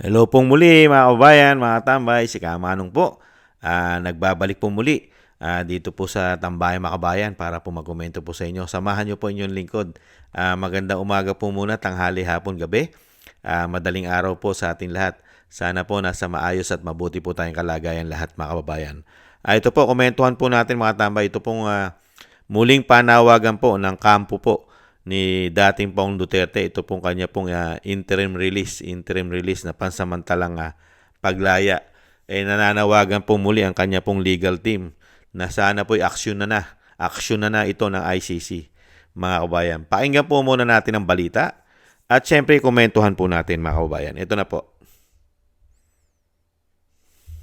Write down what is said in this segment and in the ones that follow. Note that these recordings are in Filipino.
Hello pong muli mga kabayan, mga tambay, si Kamanong po. Nagbabalik po muli dito po sa Tambayan mga kabayan para po magkomento po sa inyo. Samahan niyo po inyong lingkod. Magandang umaga po muna, tanghali, hapon, gabi. Madaling araw po sa ating lahat. Sana po nasa maayos at mabuti po tayong kalagayan lahat mga kababayan. Ito po, komentuhan po natin mga tambay. Ito pong muling panawagan po ng kampo po ni dating Pangulong Duterte. Ito pong kanya pong interim release na pansamantalang paglaya. Nananawagan po muli ang kanya pong legal team na sana po'y aksyon na ito ng ICC, mga kabayan. Pakinggan po muna natin ang balita at syempre komentuhan po natin mga kabayan. Ito na po.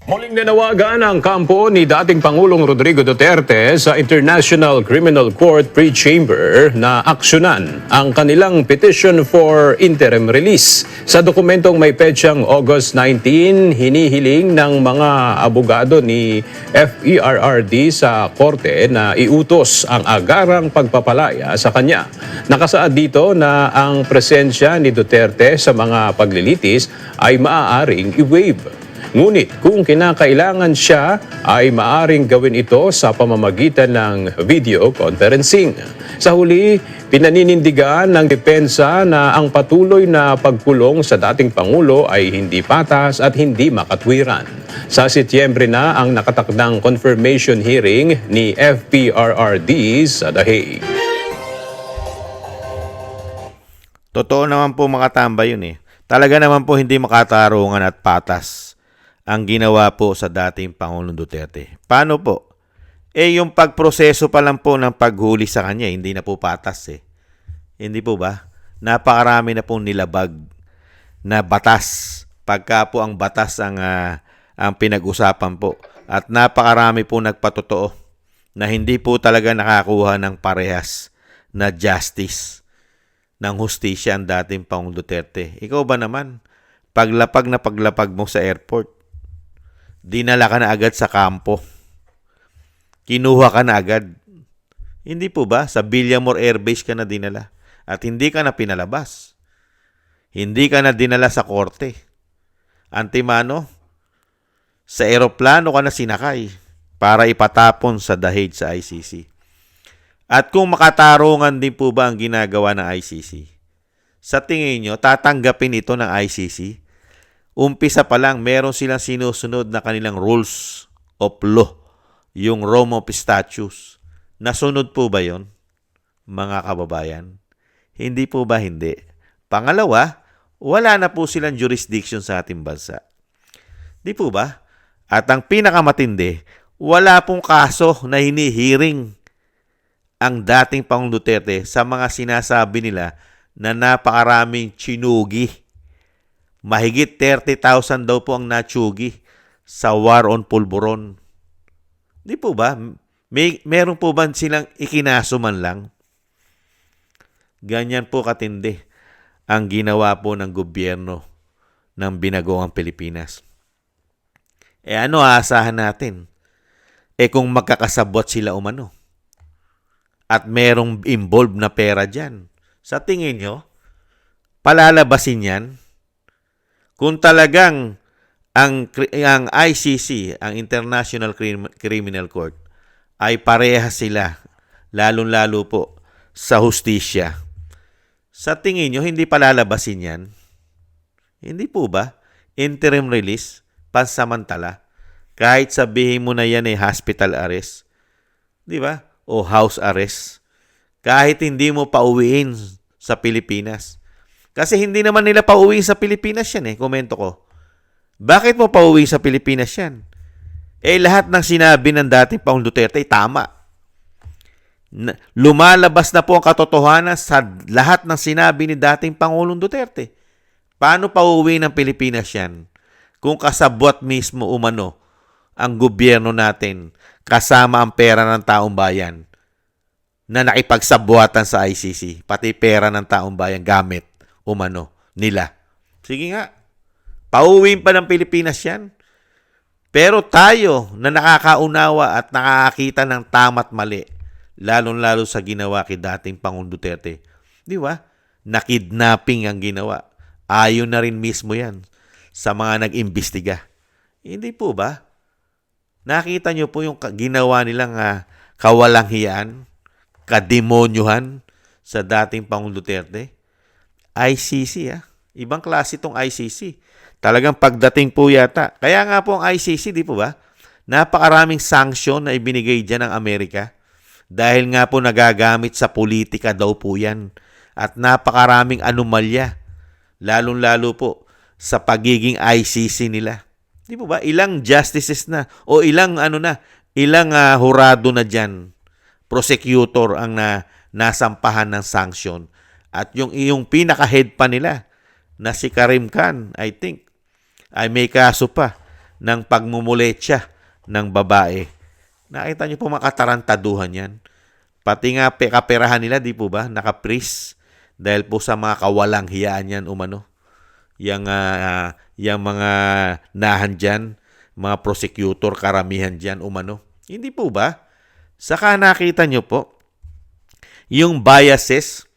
Muling nanawagan ang kampo ni dating Pangulong Rodrigo Duterte sa International Criminal Court Pre-Chamber na aksyonan ang kanilang petition for interim release. Sa dokumentong may petsang August 19, hinihiling ng mga abogado ni FERRD sa korte na iutos ang agarang pagpapalaya sa kanya. Nakasaad dito na ang presensya ni Duterte sa mga paglilitis ay maaaring i-waive. Ngunit kung kinakailangan siya ay maaring gawin ito sa pamamagitan ng video conferencing. Sa huli, pinaninindigan ng depensa na ang patuloy na pagkulong sa dating Pangulo ay hindi patas at hindi makatwiran. Sa Setyembre na ang nakatakdang confirmation hearing ni FPRRD sa The Hague. Totoo naman po mga tambay yun eh. Talaga naman po hindi makatarungan at patas ang ginawa po sa dating Pangulong Duterte. Paano po? Yung pagproseso pa lang po ng paghuli sa kanya, hindi na po patas eh. Hindi po ba? Napakarami na pong nilabag na batas. Pagka po ang batas ang pinag-usapan po. At napakarami po nagpatotoo na hindi po talaga nakakuha ng parehas na justice ng hustisya ang dating Pangulong Duterte. Ikaw ba naman? Paglapag mo sa airport, dinala ka na agad sa kampo. Kinuha ka na agad. Hindi po ba? Sa Villamor Air Base ka na dinala. At hindi ka na pinalabas. Hindi ka na dinala sa korte. Antimano, sa eroplano ka na sinakay para ipatapon sa The Hague sa ICC. At kung makatarungan din po ba ang ginagawa ng ICC, sa tingin nyo, tatanggapin ito ng ICC? Umpisa pa lang, meron silang sinusunod na kanilang rules of law, yung Rome of Statutes. Nasunod po ba yon, mga kababayan? Hindi po ba hindi? Pangalawa, wala na po silang jurisdiction sa ating bansa. Di po ba? At ang pinakamatindi, wala pong kaso na hinihiring ang dating Pangulong Duterte sa mga sinasabi nila na napakaraming chinugi. Mahigit 30,000 daw po ang natsugi sa war on Pulburon. Di po ba? Meron po ba silang ikinaso man lang? Ganyan po katindi ang ginawa po ng gobyerno ng binagoong Pilipinas. Ano aasahan natin? Kung magkakasabot sila umano at merong involved na pera dyan, sa tingin nyo, palalabasin yan? Kung talagang ang ICC, ang International Criminal Court, ay parehas sila, lalong-lalo po sa hustisya, sa tingin nyo, hindi palalabasin yan? Hindi po ba? Interim release, pansamantala, kahit sabihin mo na yan ay hospital arrest, di ba? O house arrest, kahit hindi mo pauwiin sa Pilipinas. Kasi hindi naman nila pauwi sa Pilipinas yan komento ko. Bakit mo pauwi sa Pilipinas yan? Lahat ng sinabi ng dating Pangulong Duterte tama. Lumalabas na po ang katotohanan sa lahat ng sinabi ni dating Pangulong Duterte. Paano pauwi ng Pilipinas yan? Kung kasabwat mismo umano ang gobyerno natin kasama ang pera ng taong bayan na nakipagsabwatan sa ICC, pati pera ng taong bayan gamit umano nila. Sige nga, pauwiin pa ng Pilipinas yan. Pero tayo na nakakaunawa at nakakita ng tama't mali, lalong-lalo sa ginawa kay dating Pangulong Duterte, di ba? Na kidnapping ang ginawa. Ayon na rin mismo yan sa mga nag-imbestiga. Hindi po ba? Nakita niyo po yung ginawa nilang kawalanghiyaan, kademonyuhan sa dating Pangulong Duterte? ICC Ibang klase itong ICC. Talagang pagdating po yata. Kaya nga po ang ICC, di po ba? Napakaraming sanction na ibinigay dyan ng Amerika. Dahil nga po nagagamit sa politika daw po yan. At napakaraming anomalya. Lalong-lalo po sa pagiging ICC nila. Di po ba? Ilang justices na o ilang hurado na dyan. Prosecutor ang nasampahan ng sanction. At yung pinaka-head pa nila na si Karim Khan, I think, ay may kaso pa ng pagmumuletsa ng babae. Nakita niyo po makatarantaduhan yan. Pati nga kaperahan nila, di po ba, nakapris dahil po sa mga kawalanghiyaan yan umano. Yang mga nahan dyan, mga prosecutor, karamihan dyan umano. Hindi po ba? Saka nakita niyo po, yung biases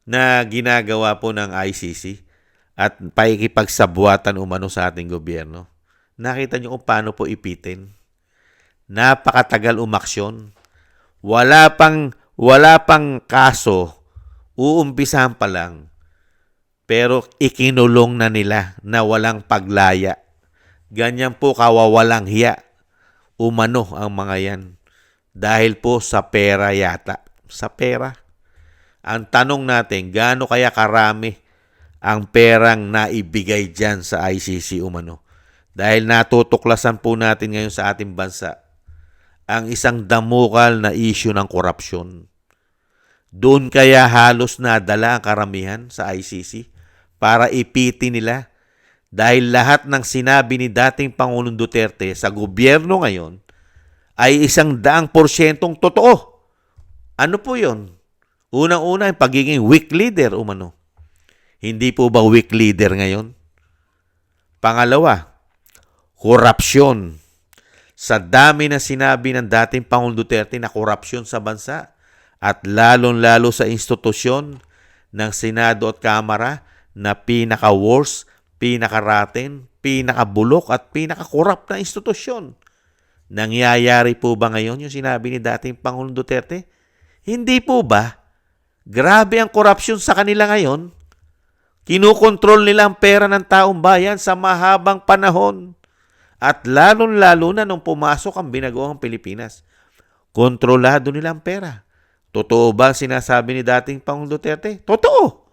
na ginagawa po ng ICC at paikipagsabuatan umano sa ating gobyerno. Nakita niyo kung paano po ipitin. Napakatagal umaksyon. Wala pang kaso, uumpisahan pa lang. Pero ikinulong na nila na walang paglaya. Ganyan po kawawalang hiya. Umano ang mga yan. Dahil po sa pera yata. Sa pera. Ang tanong natin, gaano kaya karami ang perang naibigay dyan sa ICC umano? Dahil natutuklasan po natin ngayon sa ating bansa ang isang damukal na issue ng korupsyon. Doon kaya halos nadala ang karamihan sa ICC para ipiti nila. Dahil lahat ng sinabi ni dating Pangulong Duterte sa gobyerno ngayon ay 100% totoo. Ano po yun? Unang-una, yung pagiging weak leader umano. Hindi po ba weak leader ngayon? Pangalawa, korupsyon. Sa dami na sinabi ng dating Pangulong Duterte na korupsyon sa bansa at lalong-lalo sa institusyon ng Senado at Kamara na pinaka-worst, pinaka-rotten, pinaka-bulok at pinaka-corrupt na institusyon. Nangyayari po ba ngayon yung sinabi ni dating Pangulong Duterte? Hindi po ba? Grabe ang korupsyon sa kanila ngayon. Kinukontrol nila ang pera ng taong bayan sa mahabang panahon. At lalong-lalo na nung pumasok ang binagoong Pilipinas. Kontrolado nila ang pera. Totoo ba ang sinasabi ni dating Pangulong Duterte? Totoo.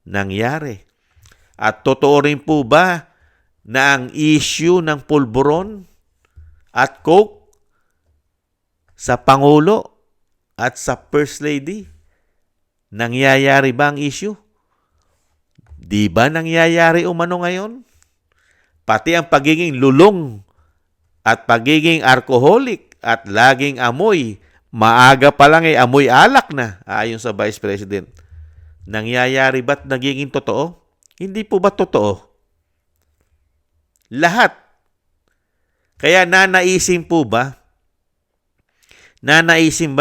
Nangyari. At totoo rin po ba na ang issue ng pulburon at coke sa Pangulo at sa First Lady? Nangyayari ba ang issue? Di ba nangyayari umano ngayon? Pati ang pagiging lulong at pagiging alcoholic at laging amoy, maaga pa lang amoy alak na ayon sa Vice President. Nangyayari ba't nagiging totoo? Hindi po ba totoo? Lahat. Kaya nanaisin ba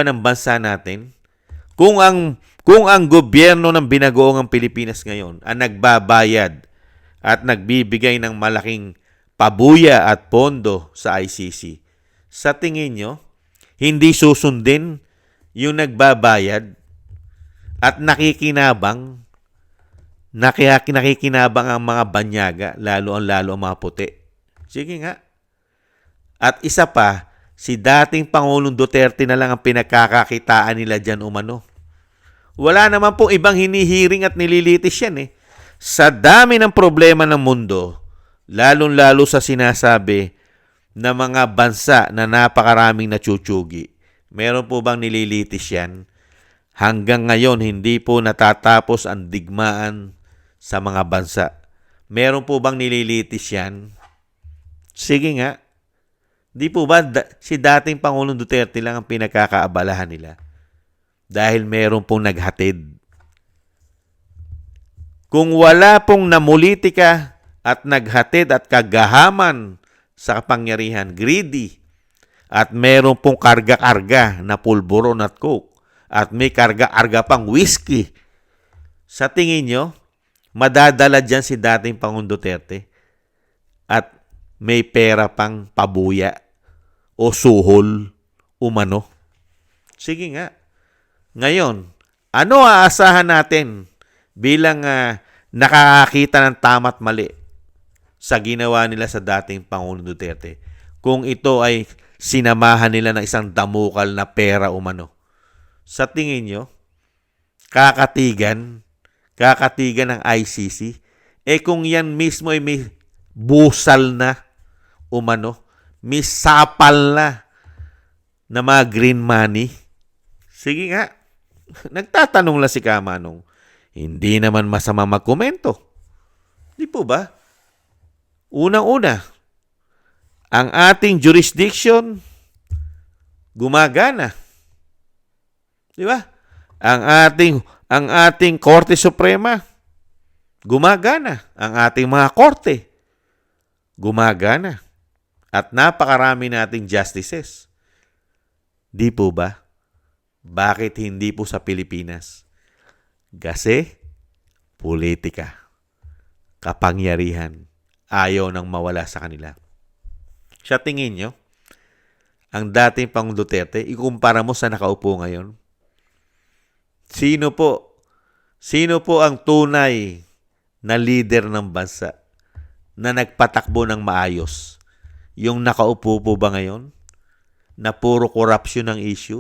ng bansa natin kung ang gobyerno ng binagoong Pilipinas ngayon ang nagbabayad at nagbibigay ng malaking pabuya at pondo sa ICC, sa tingin nyo, hindi susundin yung nagbabayad at nakikinabang ang mga banyaga, lalo ang mga puti? Sige nga. At isa pa, si dating Pangulong Duterte na lang ang pinagkakakitaan nila dyan umano. Wala naman pong ibang hinihiring at nililitis yan Sa dami ng problema ng mundo, lalong-lalo sa sinasabi na mga bansa na napakaraming natsutyugi, meron po bang nililitis yan? Hanggang ngayon, hindi po natatapos ang digmaan sa mga bansa. Meron po bang nililitis yan? Sige nga. Di po ba si dating Pangulong Duterte lang ang pinagkakaabalahan nila? Dahil meron pong naghatid. Kung wala pong namulitika at naghatid at kagahaman sa kapangyarihan, greedy, at meron pong karga-karga na pulburon at coke, at may karga-karga pang whiskey, sa tingin nyo, madadala dyan si dating Pangulong Duterte? at may pera pang pabuya o suhol umano. Sige nga. Ngayon, ano aasahan natin bilang nakakakita ng tama't mali sa ginawa nila sa dating Pangulong Duterte kung ito ay sinamahan nila ng isang damukal na pera umano? Sa tingin nyo, kakatigan ng ICC? Kung yan mismo ay may busal na umano, may sapal na mga green money. Sige nga, nagtatanong lang si Kamanong, hindi naman masama magkomento. Di po ba? Unang-una, ang ating jurisdiction gumagana. Di ba? Ang ating Korte Suprema gumagana. Ang ating mga korte gumagana. At napakarami nating justices. Di po ba? Bakit hindi po sa Pilipinas? Kasi politika, kapangyarihan, ayaw nang mawala sa kanila. Sa tingin nyo, ang dating Pangulong Duterte, ikumpara mo sa nakaupo ngayon? Sino po ang tunay na leader ng bansa na nagpatakbo ng maayos? Yung nakaupo po ba ngayon? Na puro korupsyon ang issue?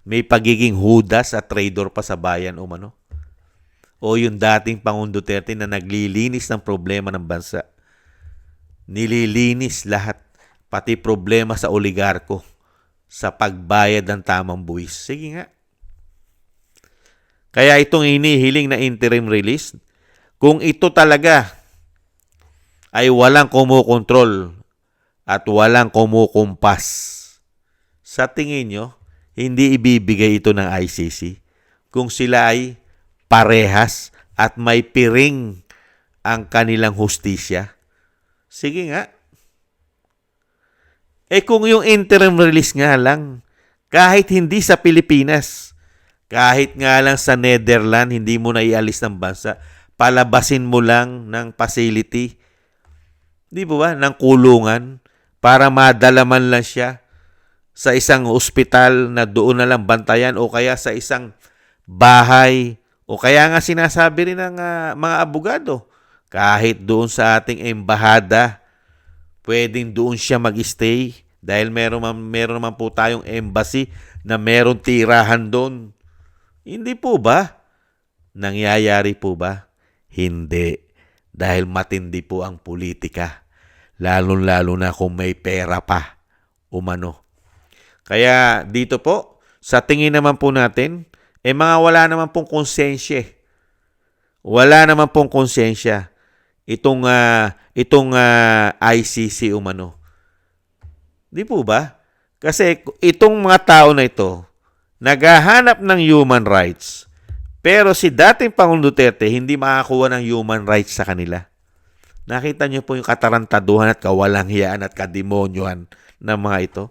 May pagiging hudas at traitor pa sa bayan umano? O yung dating Pangulong Duterte na naglilinis ng problema ng bansa? Nililinis lahat, pati problema sa oligarko sa pagbayad ng tamang buwis. Sige nga. Kaya itong hinihiling na interim release, kung ito talaga ay walang kumukontrol at walang kumukumpas, sa tingin nyo, hindi ibibigay ito ng ICC kung sila ay parehas at may piring ang kanilang hustisya? Sige nga. Kung yung interim release nga lang, kahit hindi sa Pilipinas, kahit nga lang sa Netherlands, hindi mo na ialis ng bansa, palabasin mo lang ng facility, di ba, ng kulungan, para madala man lang siya sa isang ospital na doon na lang bantayan o kaya sa isang bahay o kaya nga sinasabi rin ng mga abogado, kahit doon sa ating embahada, pwedeng doon siya mag-stay dahil meron naman po tayong embassy na meron tirahan doon. Hindi po ba? Nangyayari po ba? Hindi. Dahil matindi po ang politika. Lalo-lalo na kung may pera pa. Umano. Kaya dito po, sa tingin naman po natin, mga wala naman pong konsensya. Wala naman pong konsensya. Itong ICC umano. Di po ba? Kasi itong mga tao na ito, naghahanap ng human rights, pero si dating Pangulong Duterte hindi makakuha ng human rights sa kanila. Nakita niyo po yung katarantaduhan at kawalang hiyaan at kademonyohan ng mga ito?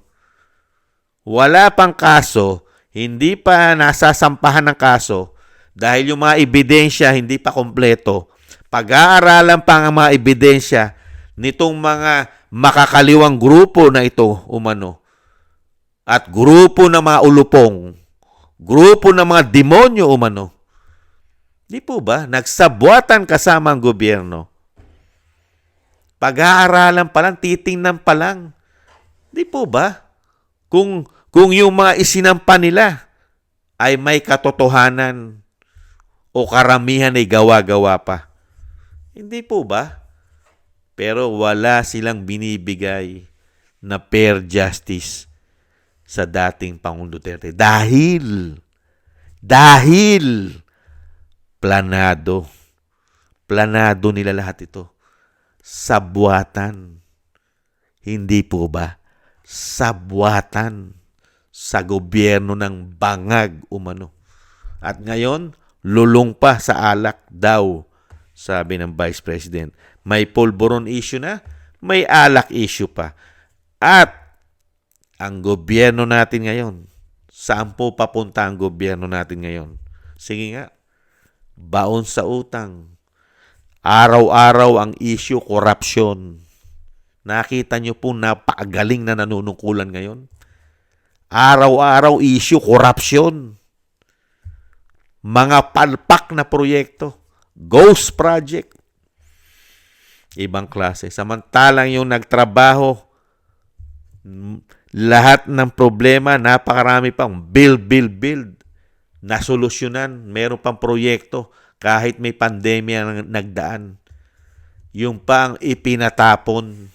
Wala pang kaso, hindi pa nasasampahan ng kaso dahil yung mga ebidensya hindi pa kompleto. Pag-aaralan pa ang mga ebidensya nitong mga makakaliwang grupo na ito umano. At grupo ng mga ulupong, grupo ng mga demonyo umano. Di po ba? Nagsabwatan kasama ang gobyerno. Pag-aaralan pa lang, titingnan pa lang. Di po ba? Kung yung mga isinampa nila ay may katotohanan o karamihan ay gawa-gawa pa. Hindi po ba? Pero wala silang binibigay na fair justice sa dating Pangulong Duterte. Dahil planado nila lahat ito. Sabwatan. Hindi po ba? Sabwatan sa gobyerno ng bangag umano. At ngayon, lulong pa sa alak daw, sabi ng Vice President. May pulburon issue na, may alak issue pa. At ang gobyerno natin ngayon, saan po papunta ang gobyerno natin ngayon? Sige nga, baon sa utang. Araw-araw ang issue, korupsyon. Nakita nyo po napakagaling na nanunungkulan ngayon. Araw-araw issue, corruption. Mga palpak na proyekto. Ghost project. Ibang klase. Samantalang yung nagtrabaho, lahat ng problema, napakarami pang build. Nasolusyonan. Meron pang proyekto kahit may pandemya na nagdaan. Yung pang ipinatapon.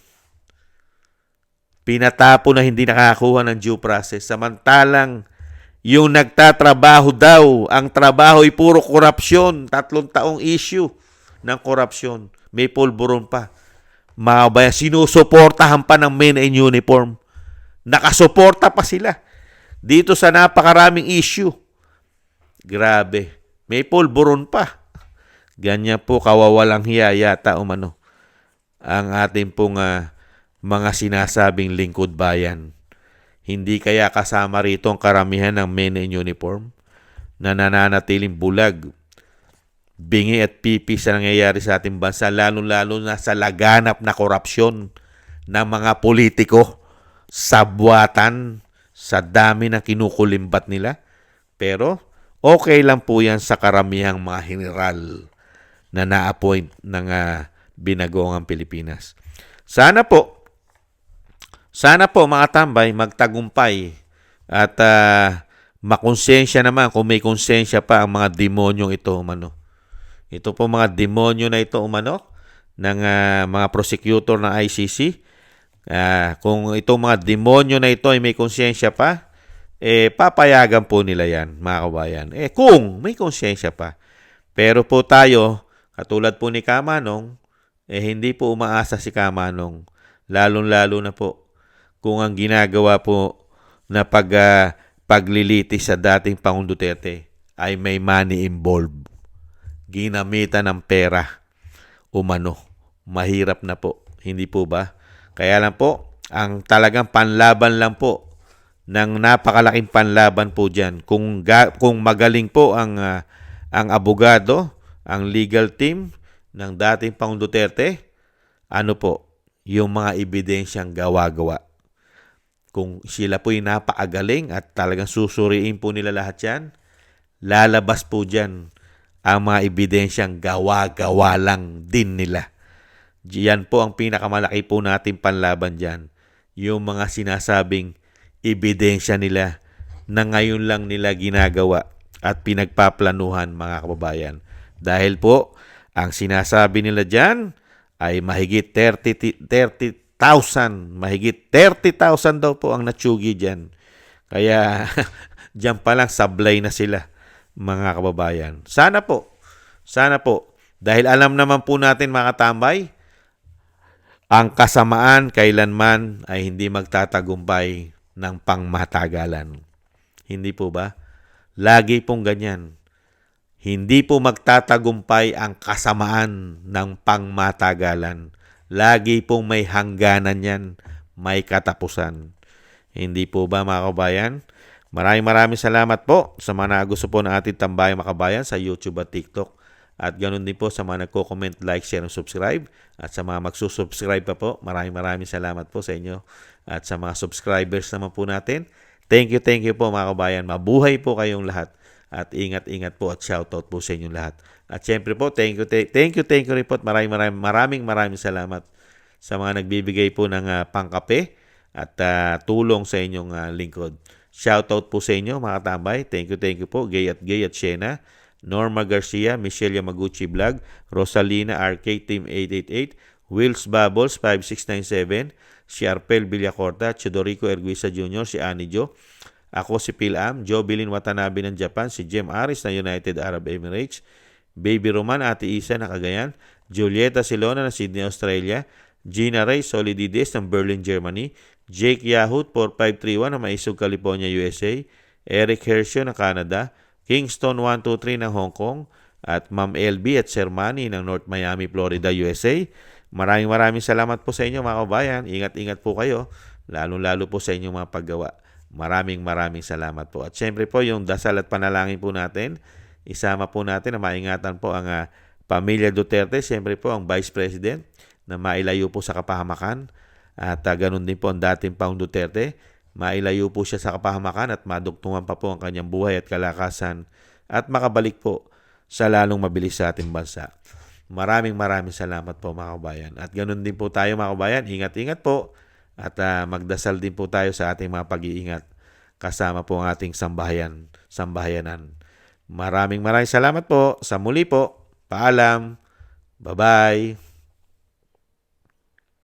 Pinatapon na hindi nakakuha ng due process. Samantalang yung nagtatrabaho daw, ang trabaho ay puro korupsyon. 3 taong issue ng korupsyon. May pulburon pa. Mga bayan, sinusuportahan pa ng men in uniform. Nakasuporta pa sila. Dito sa napakaraming issue. Grabe. May pulburon pa. Ganyan po kawawalang hiya yata umano ang ating pong mga sinasabing lingkod bayan. Hindi kaya kasama rito ang karamihan ng men in uniform na nananatiling bulag, bingi at pipi sa nangyayari sa ating bansa, lalo-lalo na sa laganap na korupsyon ng mga politiko sa buwatan, sa dami na kinukulimbat nila. Pero okay lang po yan sa karamihang mga general na na-appoint ng binagoongang Pilipinas. Sana po mga tambay magtagumpay at makonsensya naman kung may konsensya pa ang mga demonyong ito umano. Ito po mga demonyo na ito umano ng mga prosecutor ng ICC. Kung itong mga demonyo na ito ay may konsensya pa, papayagan po nila yan, mga kabayan. Kung may konsensya pa. Pero po tayo, katulad po ni Kamanong, hindi po umaasa si Kamanong. Lalong-lalo na po kung ang ginagawa po na paglilitis sa dating Pangulong Duterte ay may money involved. Ginamitan ng pera umano. Mahirap na po. Hindi po ba? Kaya lang po, ang talagang panlaban lang po ng napakalaking panlaban po dyan. Kung magaling po ang abogado, ang legal team ng dating Pangulong Duterte, ano po, yung mga ebidensyang gawa-gawa. Kung sila po'y napakagaling at talagang susuriin po nila lahat yan, lalabas po dyan ang mga ebidensyang gawa-gawa lang din nila. Yan po ang pinakamalaki po natin panlaban dyan. Yung mga sinasabing ebidensya nila na ngayon lang nila ginagawa at pinagpaplanuhan, mga kababayan. Dahil po, ang sinasabi nila dyan ay mahigit 30,000. Mahigit 30,000 daw po ang natsugi dyan. Kaya dyan pa lang sablay na sila, mga kababayan. Sana po. Dahil alam naman po natin, mga katambay, ang kasamaan kailanman ay hindi magtatagumpay ng pangmatagalan. Hindi po ba? Lagi pong ganyan. Hindi po magtatagumpay ang kasamaan ng pangmatagalan. Lagi pong may hangganan yan, may katapusan. Hindi po ba, mga kabayan? Maraming salamat po sa mga gusto po ng ating tambayang makabayan sa YouTube at TikTok. At ganoon din po sa mga nagko-comment, like, share, and subscribe. At sa mga magsusubscribe pa po, maraming salamat po sa inyo. At sa mga subscribers naman po natin, thank you po, mga kabayan. Mabuhay po kayong lahat. At ingat po at shoutout po sa inyong lahat. At syempre po, thank you rin po at maraming salamat sa mga nagbibigay po ng pangkape at tulong sa inyong lingkod. Shoutout po sa inyo, mga tambay. Thank you po. Gay at Shena, Norma Garcia, Michelle Yamaguchi Vlog, Rosalina RK Team 888, Wills Bubbles 5697, si Arpel Villacorta, Chodorico Erguisa Jr., si Annie Jo, ako si Pilam, Jobilin Watanabe ng Japan, si Jem Aris ng United Arab Emirates, Baby Roman, Ate Isa na Cagayan, Julieta Silona ng Sydney, Australia, Gina Ray Solidides ng Berlin, Germany, Jake Yahut 4531 ng Maisog, California, USA, Eric Hershio ng Canada, Kingston 123 ng Hong Kong, at Ma'am LB at Sir Manny ng North Miami, Florida, USA. Maraming salamat po sa inyo, mga kabayan. Ingat po kayo, lalo po sa inyong mga paggawa. Maraming salamat po. At syempre po, yung dasal at panalangin po natin, isama po natin na maingatan po ang pamilya Duterte, syempre po ang Vice President, na mailayo po sa kapahamakan, At ganun din po ang dating Pangulong Duterte. Mailayo po siya sa kapahamakan at madugtungan pa po ang kanyang buhay at kalakasan at makabalik po sa lalong mabilis sa ating bansa. Maraming salamat po mga kabayan. At ganun din po tayo mga kabayan. Ingat-ingat po at magdasal din po tayo sa ating mga pag-iingat kasama po ang ating sambahayanan. Maraming salamat po. Sa muli po. Paalam. Bye-bye.